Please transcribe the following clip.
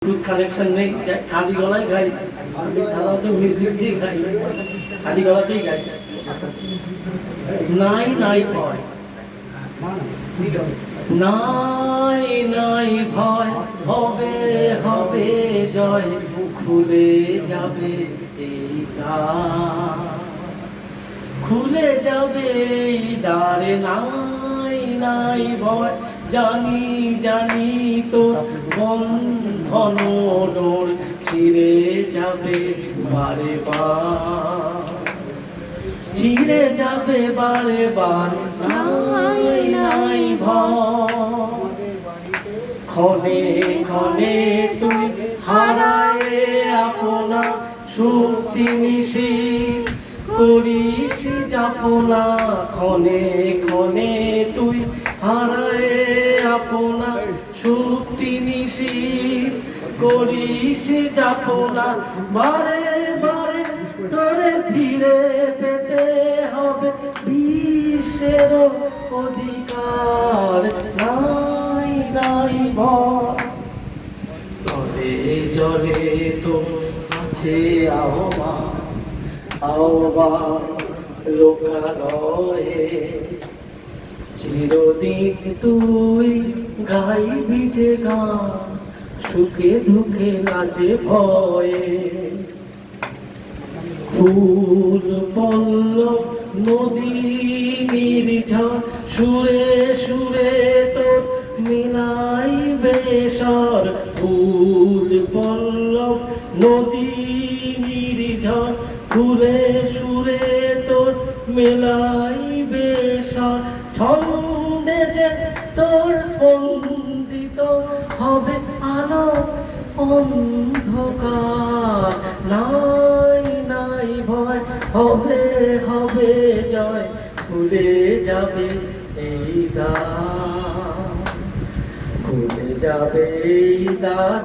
Bluetooth connection নেই, খালি গলায় গাই, সাধারণত মিউজিক দিয়ে গাই, খালি গলাতেই গাইছে। নাই নাই ভয়, নাই নাই ভয়, হবে হবে জয়, খুলে যাবে এই দ্বার, খুলে যাবে এই দ্বারে। নাই নাই ভয়, জানি জানি তো বন্ধন ডোর ছিঁড়ে যাবে বারে বার, ছিঁড়ে যাবে বারে বার। নাই নাই ভয়, ক্ষণে ক্ষণে তুই হারায় আপনা শক্তি নিশি করিস যাপনা, ক্ষণে ক্ষণে তুই হারায় আপনা শক্তি নিশি করিস যাপনা। বারে বারে তোরে ফিরে পেতে হবে বিশ্বের অধিকার। নাই নাই ভয়, স্থলে জলে তো আছে আহ্বান, আহ্বান লোকালয়ে। চিরদিন তুই গাইবি যে গান, সুখে দুঃখে লাজে ভয়ে। ফুল পল্লব নদী নির্ঝর, সুরে সুরে তোর মিলাইবে স্বর। ফুল পল্লব নদী নির্ঝর, সুরে সুরে তোর মেলাইবে স্বর। ছন্দে যে তোর স্পন্দিত হবে আলো অন্ধকার। নাই নাই ভয়, হবে হবে জয়, খুলে যাবে এই দ্বার, খুলে যাবে এই দ্বার।